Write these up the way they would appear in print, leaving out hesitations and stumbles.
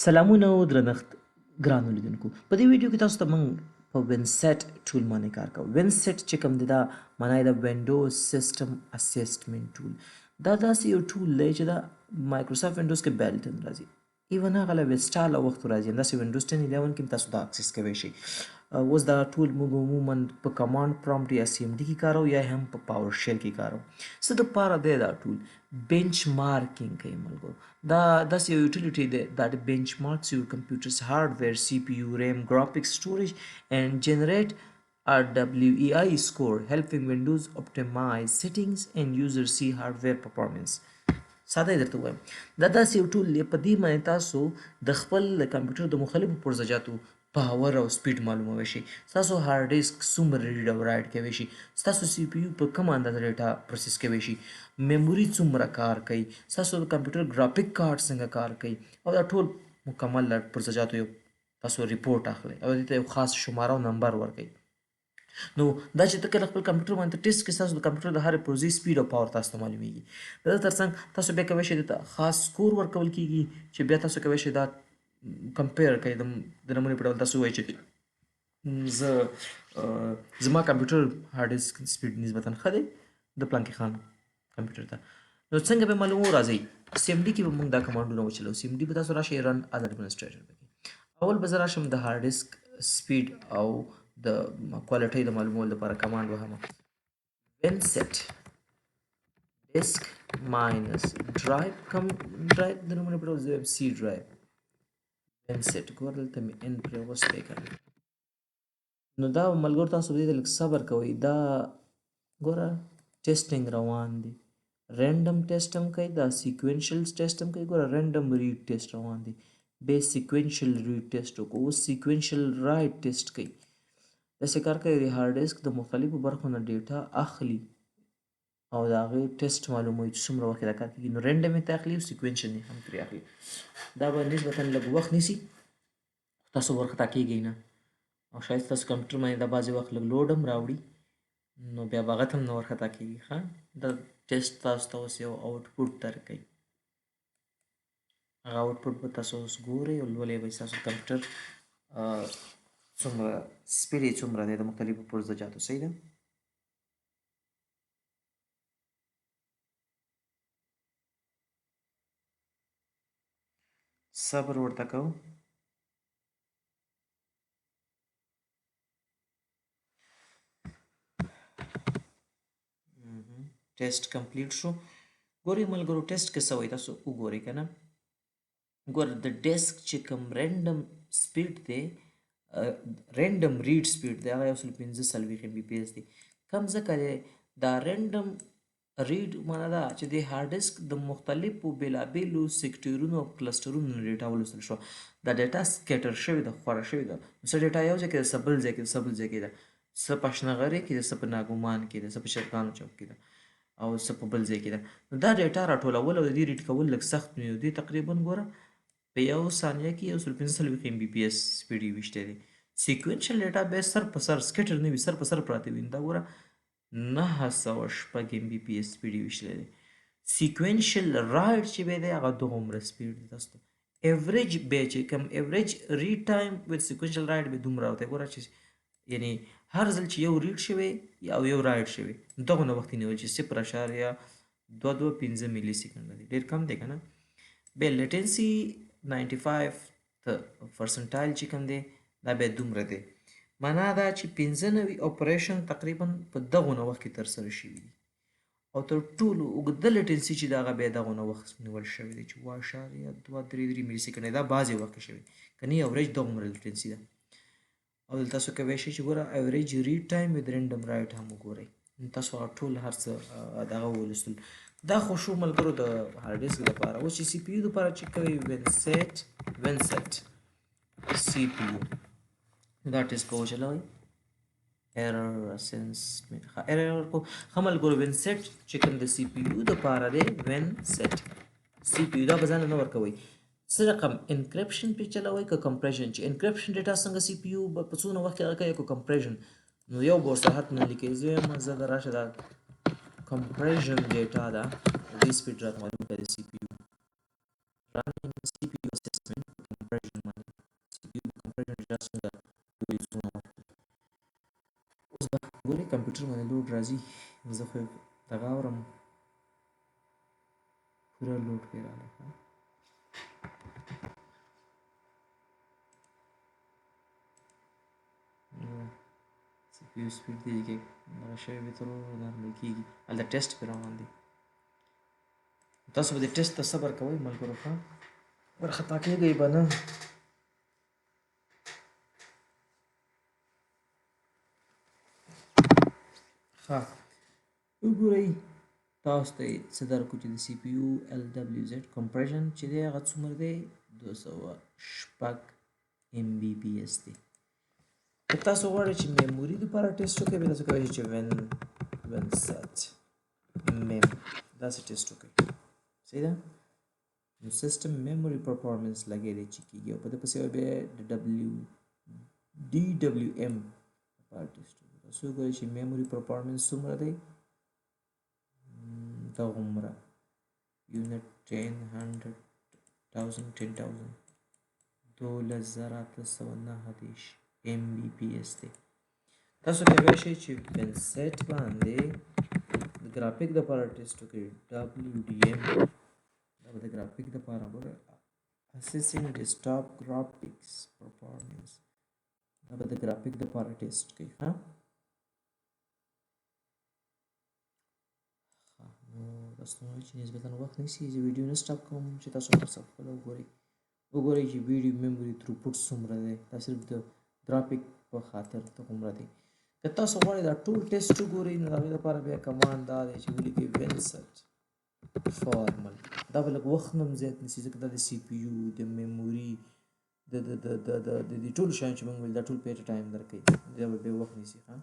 سلامونه او درنښت ګرانو لیدونکو په دې ویډیو کې تاسو ته موږ په وینسیټ ټول باندې کار کوو. وینسیټ چې کوم دی دا معنا یې د وینډوز سیسټم اسسمنټ ټول. دا داسې یو ټول دی چې دا مایکروسافټ وینډوز کې بیلټ ان راځي. ایون هغه له ویسټا له وخت راځي، همداسې وینډوز 10 11 کې تاسو دا اکسس کوی شئ. اوس دا ټول موږ عموما په کمانډ پرامپټ یا سی ام ډي کې کارو یا هم په پاور شیل کې کارو. څه دپاره دی دا ټول؟ بینچ مارکینګ کوي ملګرو. دا داسې یو یوټیلیټي دی that benchmarks your computer's hardware, CPU, RAM, graphics, storage and generate a WEI score, helping Windows optimize settings and user see hardware performance. ساده درته وایم دا داسې یو ټول دی په دې باندې تاسو د خپل کمپیوټر د مختلفو پرزجاتو پاور او سپیډ معلومولی شي، ستاسو هارډ ډیسک څومره ریډ او رایټ کوي شي، ستاسو سی پی یو په کوم اندازه ډیټا پروسس کوي شي، میموري څومره کار کوي، ستاسو د کمپیوټر ګرافیک کارت څنګه کار کوي، او دا ټول مکمل پرزجاتو یو تاسو ریپورټ اخلئ او دې ته یو خاص شماره او نمبر ورکوي. نو دا چې ته کله خپل کمپیوټر باندې ټیسټ کې ستاسو د کمپیوټر د هرې پروژې سپیډ او پاور تاسو ته معلومیږي. د دې ترڅنګ تاسو بیا کولی شئ دته خاص سکور ورکول کیږي چې بیا تاسو کولی شئ دا کمپیر کوي د نمونې په ډول تاسو ووایئ چې زما کمپیوټر هارډ ډیسک سپیډ نسبتا ښه دی د پلانکي خان کمپیوټر ته. نو څنګه به معلومو؟ راځئ سی ام ډي کې به موږ دا کمانډونه وچلو. سی ام ډي به تاسو راشئ رن از اډمنسټریټر پکې. اول به زه راشم د هارډ ډیسک سپیډ او د کوالټۍ د معلومولو لپاره کمانډ وهم winset disk minus drive کم ډرایو د نومونه په ډول زه وایم سی ډرایو winset ګوره دلته مې ان پرېوستی که نه. نو دا ملګرو تاسو دې ته لږ صبر کوئ. دا ګوره ټیسټینګ روان دی، رینډم ټیسټ هم کوي، دا سیکوینشل ټیسټ هم کوي. ګوره رینډم ریډ ټیسټ روان دی، بیا سیکوینشل ریډ ټیسټ وکړو، اوس سیکوینشل رایټ ټیسټ کوي. داسې کار کوي د هارډ ډیسک د مختلفو برخو نه ډیټا اخلي او د هغې ټیسټ معلوموي چې څومره وخت دا کار کېږي. نو رینډم یې ترې اخلي او سیکوینشل یې هم ترې اخلي. دا به نسبتا لږ وخت نیسي، تاسو ورخطا کېږئ نه، او شاید ستاسو کمپیوټر باندې دا بعضې وخت لږ لوډ هم راوړي، نو بیا به هغه ته هم نه ورخطا کېږي. ښه دا ټیسټ تاسو ته اوس یو آوټپوټ درکوي. هغه آوټپوټ به تاسو اوس ګورئ او لولئ به ستاسو کمپیوټر څومره سپیډ یې څومره دی د مختلفو پرزجاتو. صحیح ده؟ صبر ورته کوو. ټیسټ کمپلیټ شو. ګورئ ملګرو ټیسټ کې څه وایي تاسو وګورئ که نه. ګوره د ډیسک چې کوم رینډم سپیډ دی، رینډم ریډ سپیډ دی، هغه 145 ام بي پی ایس دی. کم ځکه دی دا رینډم ریډ معنا دا چې د هارډ ډیسک د مختلفو بېلابېلو سیکټرونو او کلسټرونو نه ډیټا ولوستل شوه. دا ډیټا سکیټر شوې ده، خوره شوې ده. څه ډیټا یو ځای کې ده، څه بل ځای کې ده، څه بل ځای کې ده، څه په اشنغرۍ کې ده، څه په ناګومان کې ده، څه په چرګانو چوک کې ده او څه په بل ځای کې ده. نو دا ډیټا راټولول او د دې ریډ کول لږ سخت وي. دوی تقریبا ګوره په یو ثانیه کې 145 ام بي پی ایس سپیډ یې ویشتی دی. سیکوینشل ډیټا بیس سر په سر سکیټر نه وي، سر په سر پراته وي. دا ګوره 906 ام بي پی ایس سپیډ یې ویشتلی دی. سیکوینشل رایټ چې بیا دی هغه دومره سپیډ دی. تاسو ته ایوریج بیا چې کوم ایوریج ریډ ټایم وذ سیکوینشل رایټ بیا دومره راوتی. ګوره چې یعنی هر ځل چې یو ریډ شوی او یو رایټ شوی دغونه وخت یې نیول چې 0.225 میلي سیکنډ دی، ډېر کم دی که نه. بیا لیټنسي 95 پرسنټایل چې کوم دی دا بیا دومره دی. معنا دا چې 95 اپریشن تقریبا په دغونه وخت کې ترسره شوي دي، او تر ټولو اوږده لیټنسي چې د هغه بیا دغونه وخت نیول شوی دی چې 2.33 میلي سیکنډ دی. دا بعضې وخت کې شوی کنی اوریج دغومره لیټنسي ده. او دلته تاسو کولی شئ چې ګوره ایوریج ریډ ټایم وذ رینډم رایټ هم وګورئ. تاسو هغه ټول هر څه دغه ولوستل. دا خو شو ملګرو د هارډ ډیسک لپاره. اوس چې سی پي یو لپاره چک کوئ winset سی پي یو دا ټیسټ به وچلوئ. ایرر ایرر کو ښه ملګرو winset چې کوم د سی پي یو دپاره دی winset سی پي یو دا به ځان نه ورکوئ. څه رقم انکریپشن پې چلوئ که کمپریشن؟ چې انکریپشن ډیټا څنګه سی پي یو به په څونه وخت کې هغه کوي که کمپریشن؟ نو یو به ورسره حتما لیکئ. زه یم زه د راشه دا compression data ده دې سپیډ راته معلوم کړه د سی پي یو running CPU assessment کمپیوټر باندې لوډ راځي زه خو دغه اورم پوره لوډ پې راغلی سی پی یو سپیډ دی کې دغه شی به تر نارمل کېږي هلته ټیسټ پې روان دی تاسو به د ټیسټ ته صبر کوئ ملګرو ښه ورخطا کېږئ به نه ښه وګورئ تاسو ته یې څه درکړو چې د سی پی یو ال ډبلیو زیډ کمپریشن چې دی هغه څومره دی 206 ام بي پي ایس دی که تاسو غواړئ چې میموري لپاره ټیسټ وکړئ بیا تاسو کولی شئ چې WinSAT میم داسې ټیسټ وکړئ صحیح ده نو سیسټم میموري پرفارمنس لګی دی چې کېږي او په ده پسې بیا د DWM لپاره ټیسټ وکړئ تاسو وګورئ چې میموري پرفارمنس څومره دی دغومره یونټ 10,000 12,809 ام بي پي ایس دی تاسو کولی شئ چې WinSAT باندې د ګرافیک دپاره ټیسټ وکړئ WDM دا به د ګرافیک دپاره ګوره اسیسینګ ډیسکټاپ ګرافیکس پرفارمنس دا به د ګرافیک دپاره ټیسټ کوي ښه نو تاسو ته چې نسبتا وخت نیسي زه ویډیو نه سټاپ کوم چې تاسو هر څه خپله وګورئ چې ویډیو میموري تھروپوټ څومره دی دا صرف د ګرافیک په خاطر دغومره دی که تاسو غواړئ دا ټول ټیسټ وګورئ نو د هغې لپاره بیا کمانډ دا دی چې ولیکئ WinSAT فارمل دا به لږ وخت هم زیات نیسي ځکه دا د سی پي یو د میموري د دې ټولو شیانو چې موږ ویل دا ټول په ایټ ټایم درکوي دا به بیا وخت نیسي ښه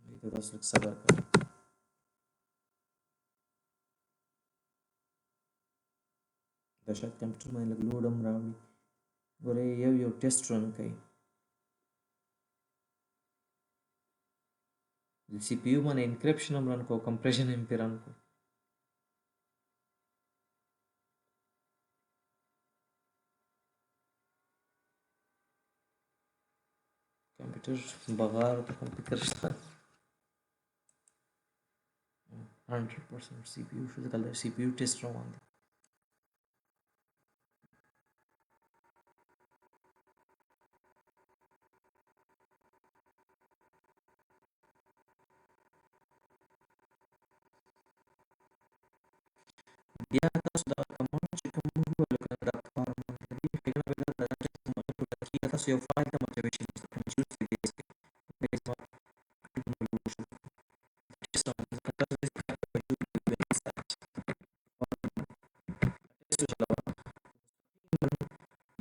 دې ته تاسو لږ صبر کوئ دا شاید کمپیوټر باندې لږ لوډ هم راوړي ګورئ یو ټیسټ رن کوي د سی پی یو باندې انکریپشن هم رن کو کمپریشن هم پې رن کو کمپیوټر بغار ته هم فکر شته 100% سی پی یو شو ځکه د سی پی یو ټیسټ روان دی بیا تاسو دا کمانډ چې کوم موږ وویل که دا فارمل لري فعلا به دا تاسو یو فایل ته موټیویشن چوز کړئ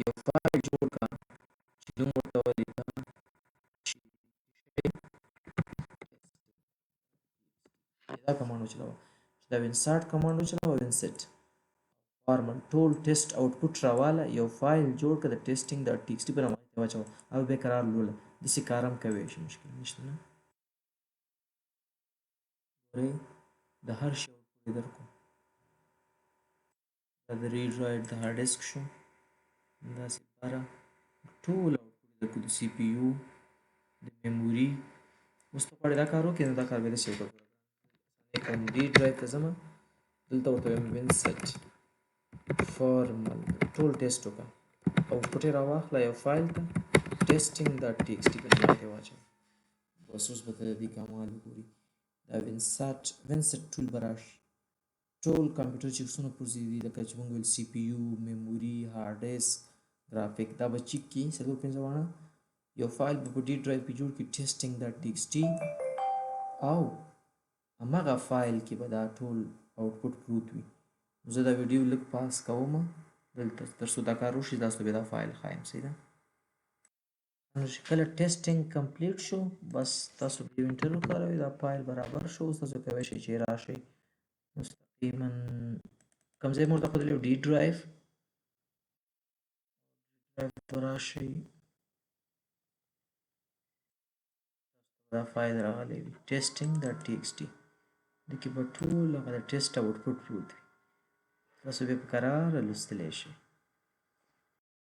یو فایل جوړ کړه چې نوم ورته ولیکه دا کمانډ وچلوه چې دا WinSAT کمانډ وچلوه WinSAT فارمل ټول ټیسټ آوټپوټ راواله یو فایل جوړ کړه د ټیسټینګ ډاټ ټي ایکس ټي په نامه واچوه او بیا قرار لوله داسې کار هم کوی شي مشکل نشته نه ګورئ د هر شي آوټپوټ یې درکړو دا د ریډ رایټ د هارډ ډسک شو داسې لپاره ټول آوټپوټ یې درکړو د سی پي یو د میموري اوس ته غواړې دا کار وکړې نو دا کار بیا داسې وکړه کوم ډي ډرایو ته ځمه دلته ورته وایم WinSAT فارمل ټول ټیسټ وکړه آوټپوټ یې راواخله یو فایل ته ټیسټینګ ډاټ ټي ایکس ټي په نامه یې واچوه بس اوس به ته د دې کمال وګوري دا WinSAT ټول به راشي ټول کمپیوټر چې څونه پرزې دي لکه چې موږ ویل سی پي یو میموري هارډ ډسک ګرافیک دا به چیک کړي څلور پنځه واړه یو فایل به په ډي ډرایو کې جوړ کړي ټیسټینګ ډاټ ټي ایکس ټي او هماغه فایل کې به دا ټول آوټپوټ پروت وي زه دا ویډیو لږ پاس کوم دلته تر څو دا کار وشي تاسو ته بیا دا فایل ښایم صحیح ده کله ټیسټینګ کمپلیټ شو بس تاسو بیا وینټر وکاروئ دا فایل برابر شو اوس تاسو کولی شئ چې راشئ مستقیما کوم ځای مو ورته ښودلی ډي ډرایو ته راشئ دا فایل راغلی وي ټیسټینګ ډاټ ټي ایکس ټي دې کې به ټول هغه د ټیسټ آوټپوټ پروت وي تاسو بیا په کراره لوستلی شئ